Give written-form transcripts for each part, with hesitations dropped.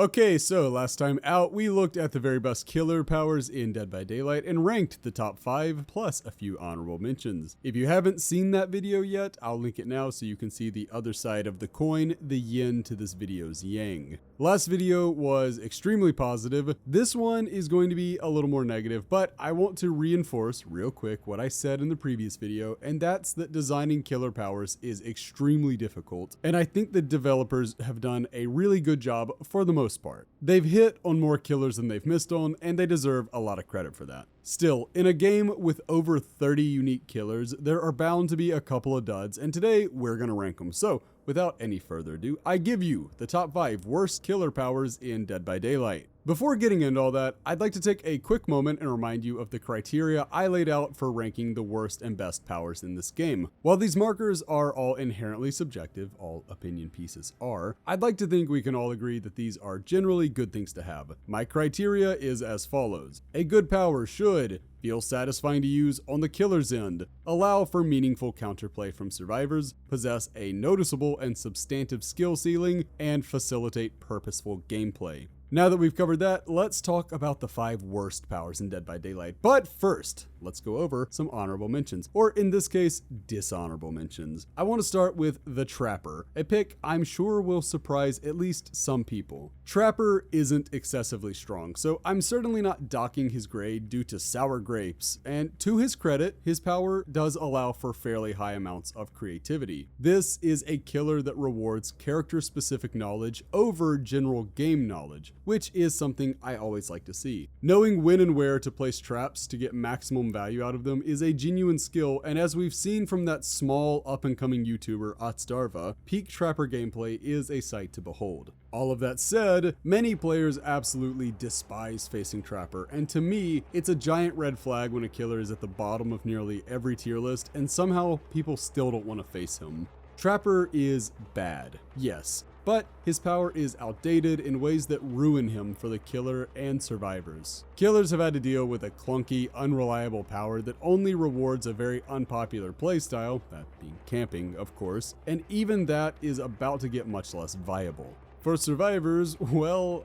Okay, so last time out, we looked at the very best killer powers in Dead by Daylight and ranked the top 5 plus a few honorable mentions. If you haven't seen that video yet, I'll link it now so you can see the other side of the coin, the yin to this video's yang. Last video was extremely positive. This one is going to be a little more negative, but I want to reinforce real quick what I said in the previous video, and that's that designing killer powers is extremely difficult, and I think the developers have done a really good job for the most part. They've hit on more killers than they've missed on, and they deserve a lot of credit for that. Still, in a game with over 30 unique killers, there are bound to be a couple of duds, and today we're gonna rank them. So, without any further ado, I give you the top 5 worst killer powers in Dead by Daylight. Before getting into all that, I'd like to take a quick moment and remind you of the criteria I laid out for ranking the worst and best powers in this game. While these markers are all inherently subjective, all opinion pieces are, I'd like to think we can all agree that these are generally good things to have. My criteria is as follows. A good power should feel satisfying to use on the killer's end, allow for meaningful counterplay from survivors, possess a noticeable and substantive skill ceiling, and facilitate purposeful gameplay. Now that we've covered that, let's talk about the 5 worst powers in Dead by Daylight. But first, let's go over some honorable mentions, or in this case, dishonorable mentions. I want to start with the Trapper, a pick I'm sure will surprise at least some people. Trapper isn't excessively strong, so I'm certainly not docking his grade due to sour grapes, and to his credit, his power does allow for fairly high amounts of creativity. This is a killer that rewards character-specific knowledge over general game knowledge, which is something I always like to see. Knowing when and where to place traps to get maximum value out of them is a genuine skill, and as we've seen from that small up-and-coming YouTuber Atsdarva, peak Trapper gameplay is a sight to behold. All of that said, many players absolutely despise facing Trapper, and to me, it's a giant red flag when a killer is at the bottom of nearly every tier list, and somehow people still don't want to face him. Trapper is bad, yes, but his power is outdated in ways that ruin him for the killer and survivors. Killers have had to deal with a clunky, unreliable power that only rewards a very unpopular playstyle, that being camping, of course, and even that is about to get much less viable. For survivors, well,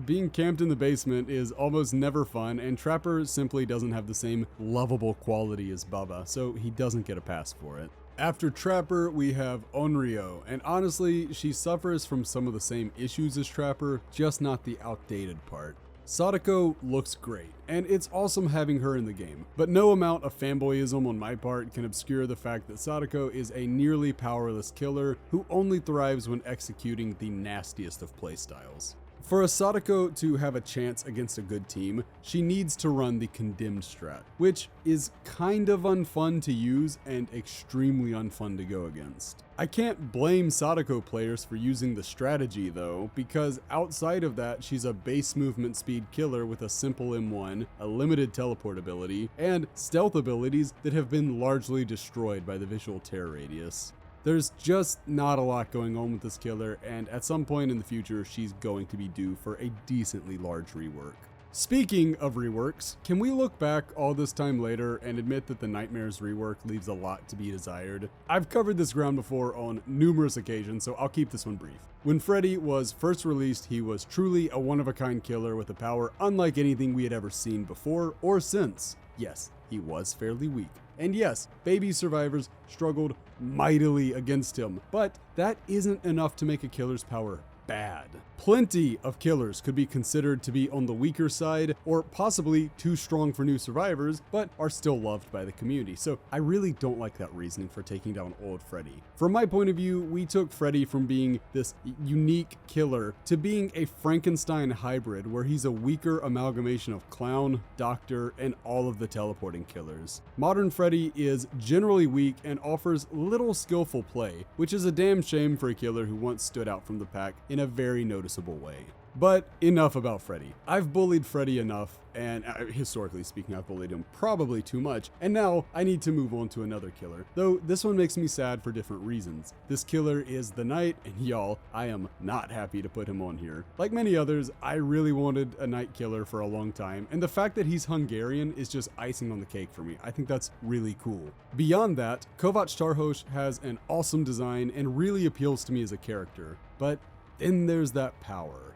being camped in the basement is almost never fun, and Trapper simply doesn't have the same lovable quality as Bubba, so he doesn't get a pass for it. After Trapper, we have Onryo, and honestly, she suffers from some of the same issues as Trapper, just not the outdated part. Sadako looks great, and it's awesome having her in the game, but no amount of fanboyism on my part can obscure the fact that Sadako is a nearly powerless killer who only thrives when executing the nastiest of playstyles. For a Sadako to have a chance against a good team, she needs to run the Condemned strat, which is kind of unfun to use and extremely unfun to go against. I can't blame Sadako players for using the strategy though, because outside of that, she's a base movement speed killer with a simple M1, a limited teleport ability, and stealth abilities that have been largely destroyed by the visual terror radius. There's just not a lot going on with this killer, and at some point in the future, she's going to be due for a decently large rework. Speaking of reworks, can we look back all this time later and admit that the Nightmares rework leaves a lot to be desired? I've covered this ground before on numerous occasions, so I'll keep this one brief. When Freddy was first released, he was truly a one-of-a-kind killer with a power unlike anything we had ever seen before or since. Yes, he was fairly weak. And yes, baby survivors struggled mightily against him, but that isn't enough to make a killer's power bad. Plenty of killers could be considered to be on the weaker side or possibly too strong for new survivors, but are still loved by the community. So I really don't like that reasoning for taking down old Freddy. From my point of view, we took Freddy from being this unique killer to being a Frankenstein hybrid where he's a weaker amalgamation of clown, doctor, and all of the teleporting killers. Modern Freddy is generally weak and offers little skillful play, which is a damn shame for a killer who once stood out from the pack in a very noticeable way. But enough about Freddy. I've bullied Freddy enough, and historically speaking, I've bullied him probably too much, and now I need to move on to another killer, though this one makes me sad for different reasons. This killer is the Knight, and y'all, I am not happy to put him on here. Like many others, I really wanted a Knight killer for a long time, and the fact that he's Hungarian is just icing on the cake for me. I think that's really cool. Beyond that, Kovac Tarhos has an awesome design and really appeals to me as a character, but then there's that power.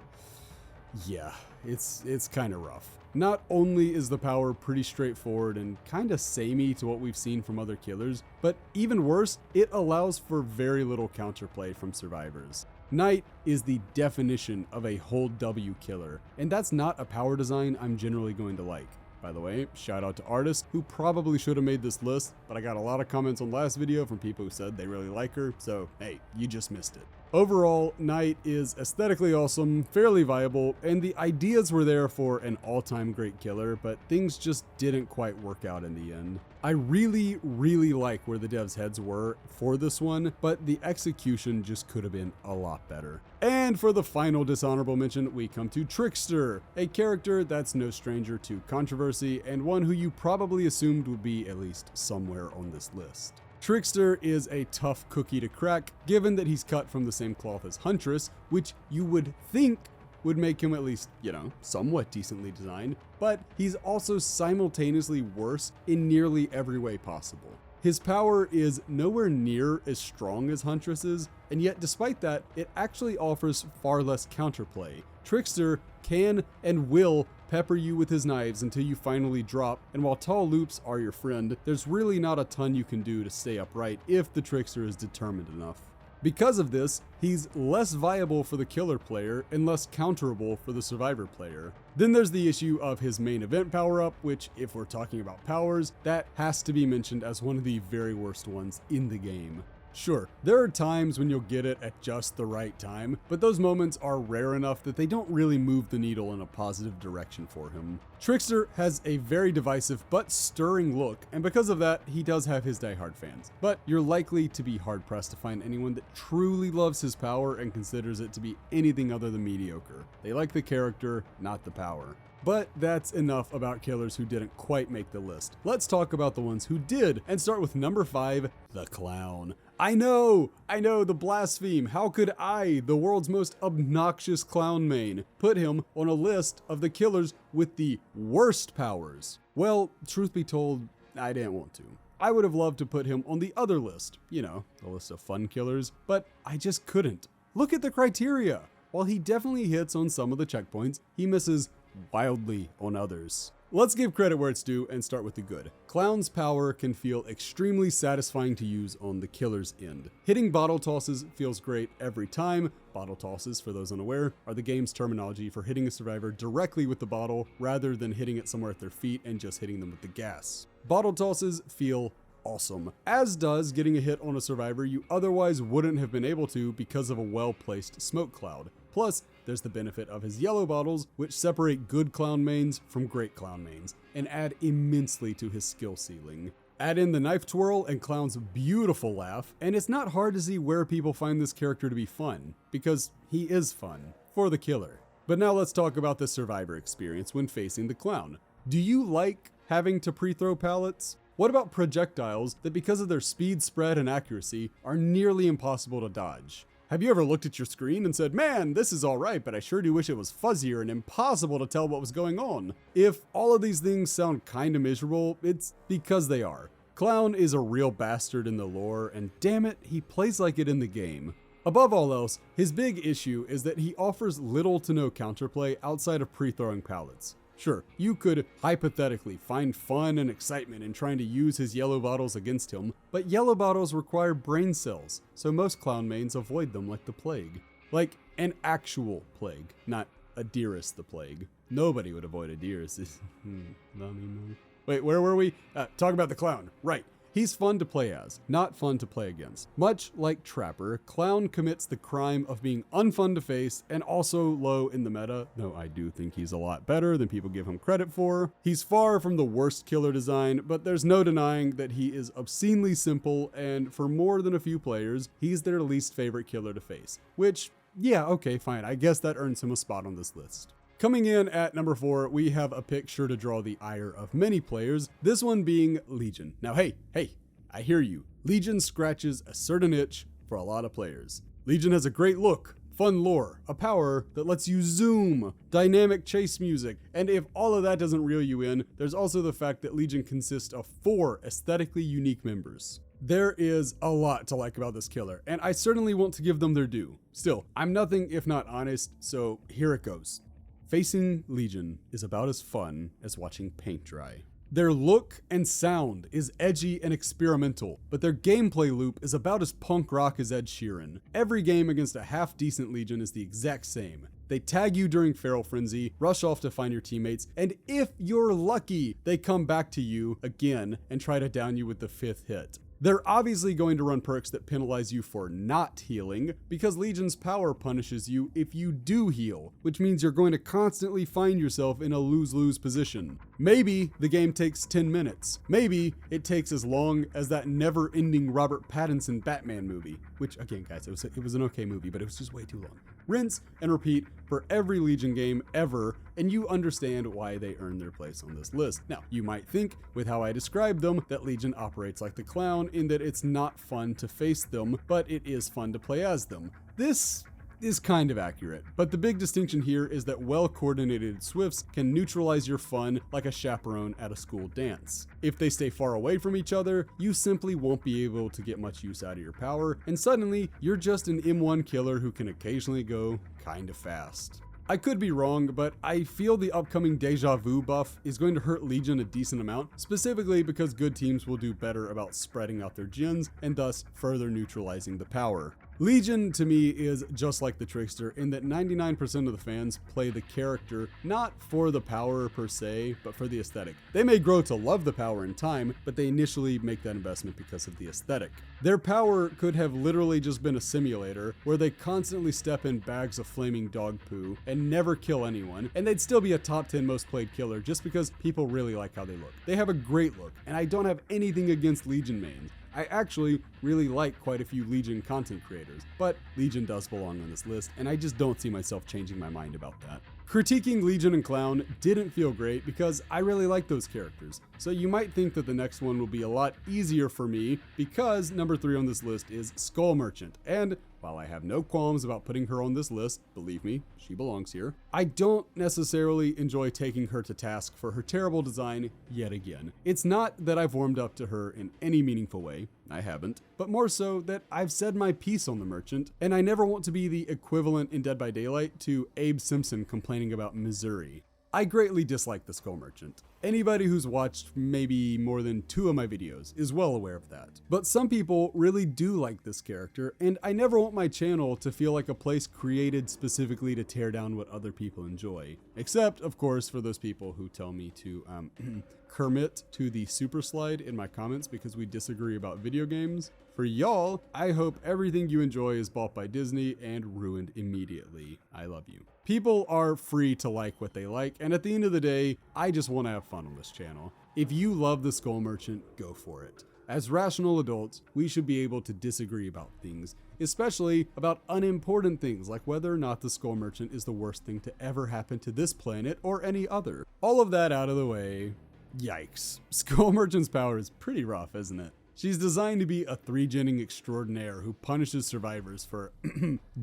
Yeah, it's kind of rough. Not only is the power pretty straightforward and kind of samey to what we've seen from other killers, but even worse, it allows for very little counterplay from survivors. Knight is the definition of a hold W killer, and that's not a power design I'm generally going to like. By the way, shout out to artists who probably should have made this list, but I got a lot of comments on last video from people who said they really like her, so hey, you just missed it. Overall, Knight is aesthetically awesome, fairly viable, and the ideas were there for an all-time great killer, but things just didn't quite work out in the end. I really like where the devs' heads were for this one, but the execution just could have been a lot better. And for the final dishonorable mention, we come to Trickster, a character that's no stranger to controversy, and one who you probably assumed would be at least somewhere on this list. Trickster is a tough cookie to crack, given that he's cut from the same cloth as Huntress, which you would think would make him at least, somewhat decently designed, but he's also simultaneously worse in nearly every way possible. His power is nowhere near as strong as Huntress's, and yet despite that, it actually offers far less counterplay. Trickster can and will pepper you with his knives until you finally drop, and while tall loops are your friend, there's really not a ton you can do to stay upright if the Trickster is determined enough. Because of this, he's less viable for the killer player and less counterable for the survivor player. Then there's the issue of his main event power-up, which, if we're talking about powers, that has to be mentioned as one of the very worst ones in the game. Sure, there are times when you'll get it at just the right time, but those moments are rare enough that they don't really move the needle in a positive direction for him. Trickster has a very divisive but stirring look, and because of that, he does have his diehard fans. But you're likely to be hard-pressed to find anyone that truly loves his power and considers it to be anything other than mediocre. They like the character, not the power. But that's enough about killers who didn't quite make the list. Let's talk about the ones who did, and start with number 5, the Clown. I know, the blaspheme. How could I, the world's most obnoxious clown main, put him on a list of the killers with the worst powers? Well, truth be told, I didn't want to. I would have loved to put him on the other list, the list of fun killers, but I just couldn't. Look at the criteria. While he definitely hits on some of the checkpoints, he misses wildly on others. Let's give credit where it's due and start with the good. Clown's power can feel extremely satisfying to use on the killer's end. Hitting bottle tosses feels great every time. Bottle tosses, for those unaware, are the game's terminology for hitting a survivor directly with the bottle rather than hitting it somewhere at their feet and just hitting them with the gas. Bottle tosses feel awesome, as does getting a hit on a survivor you otherwise wouldn't have been able to because of a well-placed smoke cloud. Plus, there's the benefit of his yellow bottles, which separate good clown mains from great clown mains, and add immensely to his skill ceiling. Add in the knife twirl and Clown's beautiful laugh, and it's not hard to see where people find this character to be fun, because he is fun, for the killer. But now let's talk about the survivor experience when facing the Clown. Do you like having to pre-throw pallets? What about projectiles that, because of their speed, spread, and accuracy, are nearly impossible to dodge? Have you ever looked at your screen and said, man, this is alright, but I sure do wish it was fuzzier and impossible to tell what was going on? If all of these things sound kinda miserable, it's because they are. Clown is a real bastard in the lore, and damn it, he plays like it in the game. Above all else, his big issue is that he offers little to no counterplay outside of pre-throwing pallets. Sure, you could hypothetically find fun and excitement in trying to use his yellow bottles against him, but yellow bottles require brain cells, so most clown mains avoid them like the plague. Like an actual plague, not Adirus the plague. Nobody would avoid Adirus. Not anymore. Wait, where were we? Talk about the Clown. Right. He's fun to play as, not fun to play against. Much like Trapper, Clown commits the crime of being unfun to face and also low in the meta, though I do think he's a lot better than people give him credit for. He's far from the worst killer design, but there's no denying that he is obscenely simple, and for more than a few players, he's their least favorite killer to face. Which, yeah, okay, fine, I guess that earns him a spot on this list. Coming in at number 4, we have a pick sure to draw the ire of many players, this one being Legion. Now hey, I hear you. Legion scratches a certain itch for a lot of players. Legion has a great look, fun lore, a power that lets you zoom, dynamic chase music, and if all of that doesn't reel you in, there's also the fact that Legion consists of 4 aesthetically unique members. There is a lot to like about this killer, and I certainly want to give them their due. Still, I'm nothing if not honest, so here it goes. Facing Legion is about as fun as watching paint dry. Their look and sound is edgy and experimental, but their gameplay loop is about as punk rock as Ed Sheeran. Every game against a half-decent Legion is the exact same. They tag you during Feral Frenzy, rush off to find your teammates, and if you're lucky, they come back to you again and try to down you with the 5th hit. They're obviously going to run perks that penalize you for not healing, because Legion's power punishes you if you do heal, which means you're going to constantly find yourself in a lose-lose position. Maybe the game takes 10 minutes. Maybe it takes as long as that never-ending Robert Pattinson Batman movie, which, again, guys, it was an okay movie, but it was just way too long. Rinse and repeat for every Legion game ever, and you understand why they earn their place on this list. Now, you might think, with how I described them, that Legion operates like the clown in that it's not fun to face them, but it is fun to play as them. This is kind of accurate, but the big distinction here is that well-coordinated Swifts can neutralize your fun like a chaperone at a school dance. If they stay far away from each other, you simply won't be able to get much use out of your power, and suddenly, you're just an M1 killer who can occasionally go kinda fast. I could be wrong, but I feel the upcoming Deja Vu buff is going to hurt Legion a decent amount, specifically because good teams will do better about spreading out their gens and thus further neutralizing the power. Legion, to me, is just like the Trickster in that 99% of the fans play the character not for the power per se, but for the aesthetic. They may grow to love the power in time, but they initially make that investment because of the aesthetic. Their power could have literally just been a simulator where they constantly step in bags of flaming dog poo and never kill anyone, and they'd still be a top 10 most played killer just because people really like how they look. They have a great look, and I don't have anything against Legion mains. I actually really like quite a few Legion content creators, but Legion does belong on this list, and I just don't see myself changing my mind about that. Critiquing Legion and Clown didn't feel great because I really like those characters, so you might think that the next one will be a lot easier for me because number 3 on this list is Skull Merchant, and while I have no qualms about putting her on this list, believe me, she belongs here, I don't necessarily enjoy taking her to task for her terrible design yet again. It's not that I've warmed up to her in any meaningful way, I haven't, but more so that I've said my piece on the Merchant, and I never want to be the equivalent in Dead by Daylight to Abe Simpson complaining about Missouri. I greatly dislike the Skull Merchant. Anybody who's watched maybe more than 2 of my videos is well aware of that. But some people really do like this character, and I never want my channel to feel like a place created specifically to tear down what other people enjoy. Except, of course, for those people who tell me to Kermit to the super slide in my comments because we disagree about video games. For y'all, I hope everything you enjoy is bought by Disney and ruined immediately. I love you. People are free to like what they like, and at the end of the day, I just want to have fun on this channel. If you love the Skull Merchant, go for it. As rational adults, we should be able to disagree about things, especially about unimportant things like whether or not the Skull Merchant is the worst thing to ever happen to this planet or any other. All of that out of the way, yikes. Skull Merchant's power is pretty rough, isn't it? She's designed to be a 3-genning extraordinaire who punishes survivors for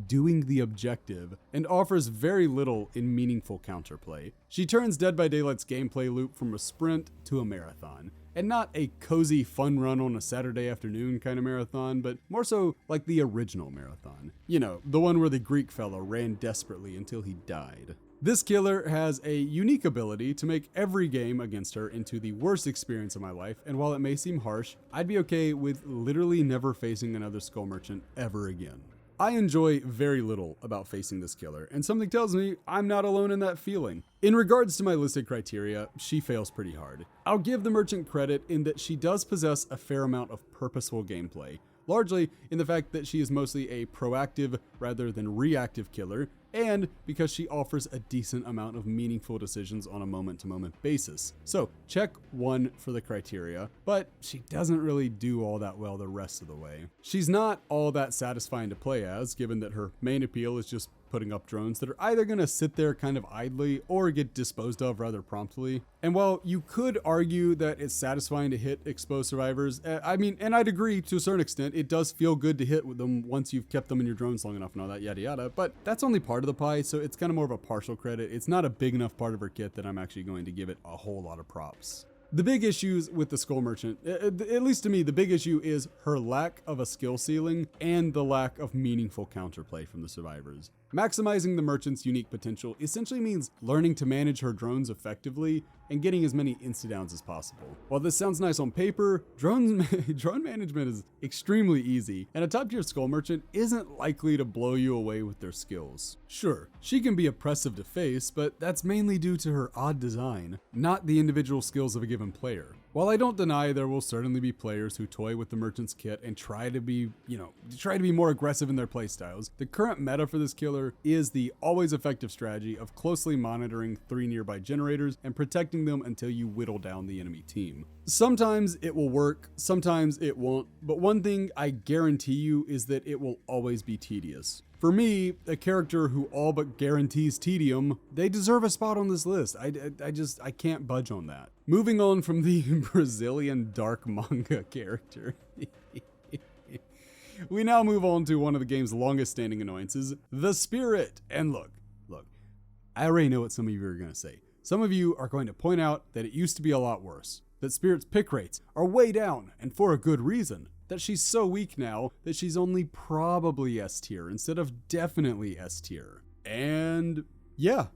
doing the objective and offers very little in meaningful counterplay. She turns Dead by Daylight's gameplay loop from a sprint to a marathon, and not a cozy fun run on a Saturday afternoon kind of marathon, but more so like the original marathon. You know, the one where the Greek fella ran desperately until he died. This killer has a unique ability to make every game against her into the worst experience of my life, and while it may seem harsh, I'd be okay with literally never facing another Skull Merchant ever again. I enjoy very little about facing this killer, and something tells me I'm not alone in that feeling. In regards to my listed criteria, she fails pretty hard. I'll give the Merchant credit in that she does possess a fair amount of purposeful gameplay, largely in the fact that she is mostly a proactive rather than reactive killer, and because she offers a decent amount of meaningful decisions on a moment-to-moment basis. So, check 1 for the criteria, but she doesn't really do all that well the rest of the way. She's not all that satisfying to play as, given that her main appeal is just putting up drones that are either going to sit there kind of idly or get disposed of rather promptly. And while you could argue that it's satisfying to hit exposed survivors, and I'd agree to a certain extent, it does feel good to hit with them once you've kept them in your drones long enough and all that yada yada, but that's only part of the pie, so it's kind of more of a partial credit. It's not a big enough part of her kit that I'm actually going to give it a whole lot of props. The big issues with the Skull Merchant, at least to me, the big issue is her lack of a skill ceiling and the lack of meaningful counterplay from the survivors. Maximizing the merchant's unique potential essentially means learning to manage her drones effectively and getting as many insta-downs as possible. While this sounds nice on paper, drone management is extremely easy, and a top-tier skull merchant isn't likely to blow you away with their skills. Sure, she can be oppressive to face, but that's mainly due to her odd design, not the individual skills of a given player. While I don't deny there will certainly be players who toy with the merchant's kit and try to be more aggressive in their playstyles, the current meta for this killer is the always effective strategy of closely monitoring 3 nearby generators and protecting them until you whittle down the enemy team. Sometimes it will work, sometimes it won't, but one thing I guarantee you is that it will always be tedious. For me, a character who all but guarantees tedium, they deserve a spot on this list. I can't budge on that. Moving on from the Brazilian dark manga character. We now move on to one of the game's longest standing annoyances, the Spirit. And look, I already know what some of you are going to say. Some of you are going to point out that it used to be a lot worse, that Spirit's pick rates are way down, and for a good reason. That she's so weak now that she's only probably S tier instead of definitely S tier. And yeah,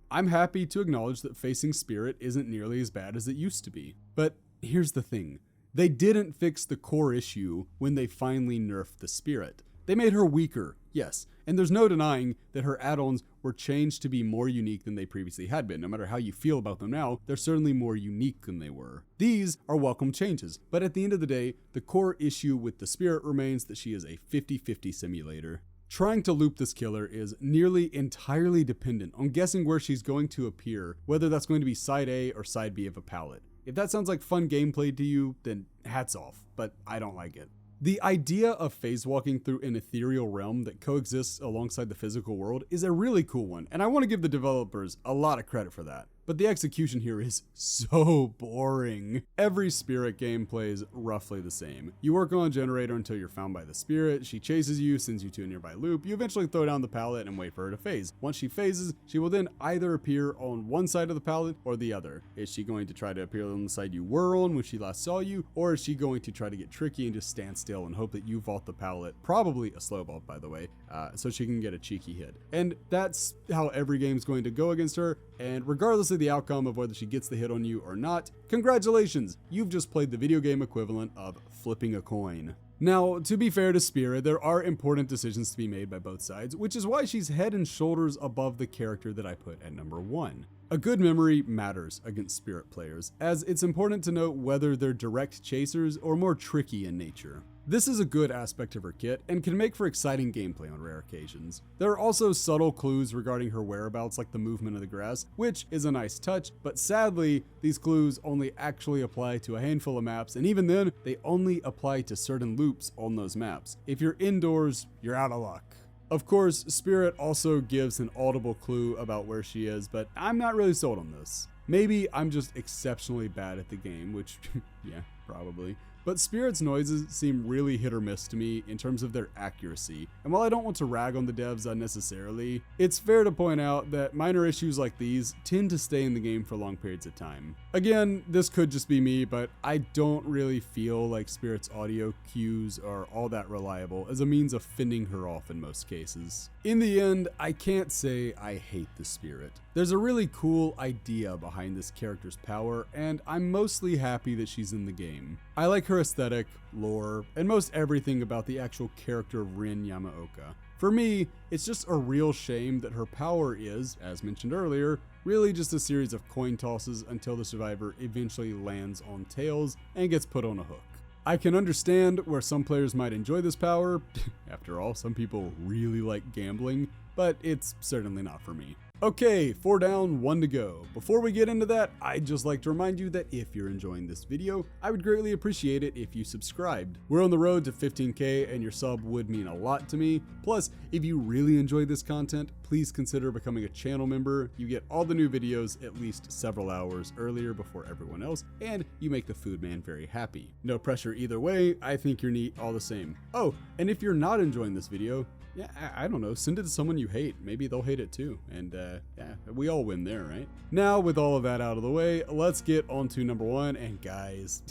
I'm happy to acknowledge that facing Spirit isn't nearly as bad as it used to be. But here's the thing. They didn't fix the core issue when they finally nerfed the Spirit. They made her weaker, yes, and there's no denying that her add-ons were changed to be more unique than they previously had been. No matter how you feel about them now, they're certainly more unique than they were. These are welcome changes, but at the end of the day, the core issue with the Spirit remains that she is a 50-50 simulator. Trying to loop this killer is nearly entirely dependent on guessing where she's going to appear, whether that's going to be side A or side B of a palette. If that sounds like fun gameplay to you, then hats off, but I don't like it. The idea of phase walking through an ethereal realm that coexists alongside the physical world is a really cool one, and I want to give the developers a lot of credit for that. But the execution here is so boring. Every Spirit game plays roughly the same. You work on a generator until you're found by the Spirit, she chases you, sends you to a nearby loop, you eventually throw down the pallet and wait for her to phase. Once she phases, she will then either appear on one side of the pallet or the other. Is she going to try to appear on the side you were on when she last saw you, or is she going to try to get tricky and just stand still and hope that you vault the pallet, probably a slow vault by the way, so she can get a cheeky hit. And that's how every game's going to go against her, and regardless of the outcome of whether she gets the hit on you or not, congratulations, you've just played the video game equivalent of flipping a coin. Now, to be fair to Spirit, there are important decisions to be made by both sides, which is why she's head and shoulders above the character that I put at number 1. A good memory matters against Spirit players, as it's important to note whether they're direct chasers or more tricky in nature. This is a good aspect of her kit and can make for exciting gameplay on rare occasions. There are also subtle clues regarding her whereabouts, like the movement of the grass, which is a nice touch, but sadly, these clues only actually apply to a handful of maps, and even then, they only apply to certain loops on those maps. If you're indoors, you're out of luck. Of course, Spirit also gives an audible clue about where she is, but I'm not really sold on this. Maybe I'm just exceptionally bad at the game, which, yeah, probably. But Spirit's noises seem really hit or miss to me in terms of their accuracy, and while I don't want to rag on the devs unnecessarily, it's fair to point out that minor issues like these tend to stay in the game for long periods of time. Again, this could just be me, but I don't really feel like Spirit's audio cues are all that reliable as a means of fending her off in most cases. In the end, I can't say I hate the Spirit. There's a really cool idea behind this character's power, and I'm mostly happy that she's in the game. I like her aesthetic, lore, and most everything about the actual character of Rin Yamaoka. For me, it's just a real shame that her power is, as mentioned earlier, really just a series of coin tosses until the survivor eventually lands on tails and gets put on a hook. I can understand where some players might enjoy this power. After all, some people really like gambling, but it's certainly not for me. Okay, 4 down, 1 to go. Before we get into that, I'd just like to remind you that if you're enjoying this video, I would greatly appreciate it if you subscribed. We're on the road to 15K and your sub would mean a lot to me. Plus, if you really enjoy this content, please consider becoming a channel member. You get all the new videos at least several hours earlier before everyone else, and you make the food man very happy. No pressure either way, I think you're neat all the same. Oh, and if you're not enjoying this video, yeah, I don't know, send it to someone you hate. Maybe they'll hate it too. And yeah, we all win there, right? Now, with all of that out of the way, let's get on to number 1. And guys,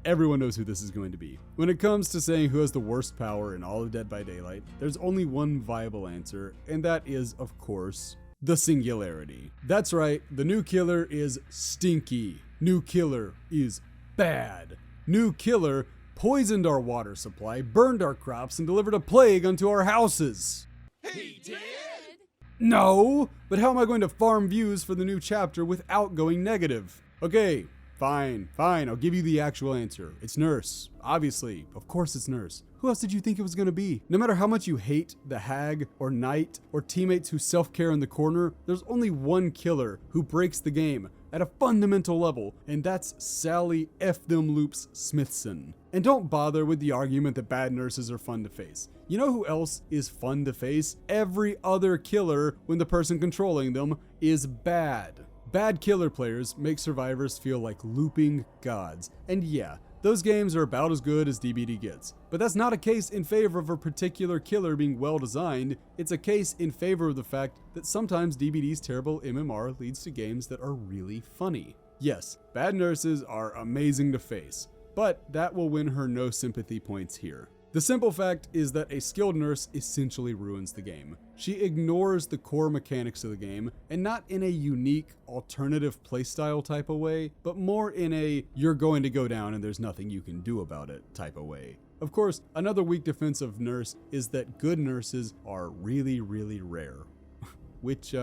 everyone knows who this is going to be. When it comes to saying who has the worst power in all of Dead by Daylight, there's only one viable answer, and that is, of course, the Singularity. That's right, the new killer is stinky. New killer is bad. New killer poisoned our water supply, burned our crops, and delivered a plague unto our houses. He did? No, but how am I going to farm views for the new chapter without going negative? Okay, fine, I'll give you the actual answer. It's Nurse. Obviously, of course it's Nurse. Who else did you think it was going to be? No matter how much you hate the Hag or Knight or teammates who self-care in the corner, there's only one killer who breaks the game at a fundamental level, and that's Sally F. Them Loops Smithson. And don't bother with the argument that bad nurses are fun to face. You know who else is fun to face? Every other killer when the person controlling them is bad. Bad killer players make survivors feel like looping gods. And yeah, those games are about as good as DBD gets. But that's not a case in favor of a particular killer being well designed. It's a case in favor of the fact that sometimes DBD's terrible MMR leads to games that are really funny. Yes, bad nurses are amazing to face, but that will win her no sympathy points here. The simple fact is that a skilled nurse essentially ruins the game. She ignores the core mechanics of the game, and not in a unique, alternative playstyle type of way, but more in a you're going to go down and there's nothing you can do about it type of way. Of course, another weak defense of Nurse is that good nurses are really, really rare. Which,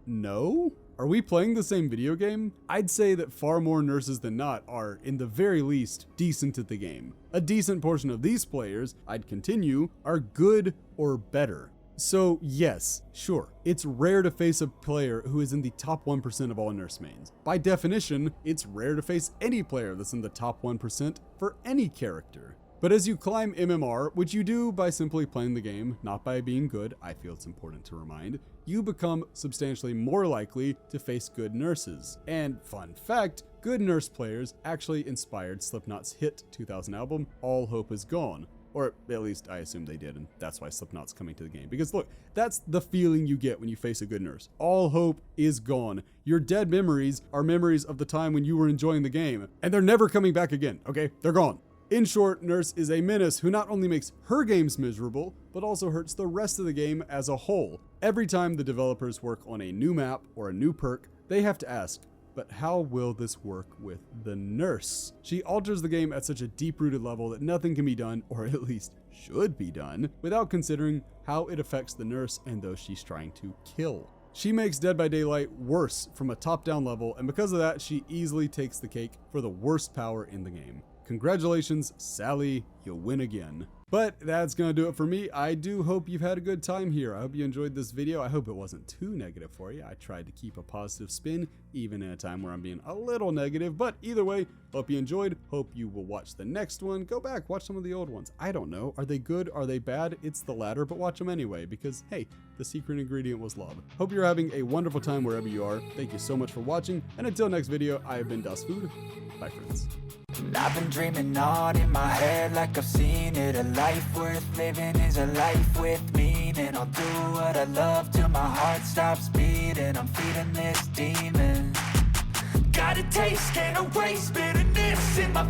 no? Are we playing the same video game? I'd say that far more nurses than not are, in the very least, decent at the game. A decent portion of these players, I'd continue, are good or better. So yes, sure, it's rare to face a player who is in the top 1% of all nurse mains. By definition, it's rare to face any player that's in the top 1% for any character. But as you climb MMR, which you do by simply playing the game, not by being good, I feel it's important to remind, you become substantially more likely to face good nurses. And fun fact, good nurse players actually inspired Slipknot's hit 2000 album, All Hope Is Gone. Or at least I assume they did, and that's why Slipknot's coming to the game. Because look, that's the feeling you get when you face a good nurse. All hope is gone. Your dead memories are memories of the time when you were enjoying the game, and they're never coming back again, okay? They're gone. In short, Nurse is a menace who not only makes her games miserable, but also hurts the rest of the game as a whole. Every time the developers work on a new map or a new perk, they have to ask, but how will this work with the Nurse? She alters the game at such a deep-rooted level that nothing can be done, or at least should be done, without considering how it affects the Nurse and those she's trying to kill. She makes Dead by Daylight worse from a top-down level, and because of that, she easily takes the cake for the worst power in the game. Congratulations, Sally, you win again. But that's gonna do it for me. I do hope you've had a good time here. I hope you enjoyed this video. I hope it wasn't too negative for you. I tried to keep a positive spin, even in a time where I'm being a little negative. But either way, hope you enjoyed. Hope you will watch the next one. Go back, watch some of the old ones. I don't know. Are they good? Are they bad? It's the latter, but watch them anyway, because hey, the secret ingredient was love. Hope you're having a wonderful time wherever you are. Thank you so much for watching. And until next video, I have been Das Food. Bye, friends. I've been dreaming on in my head like I've seen it. A life worth living is a life with meaning. I'll do what I love till my heart stops beating. I'm feeding this demon. Got a taste, can't erase bitterness in my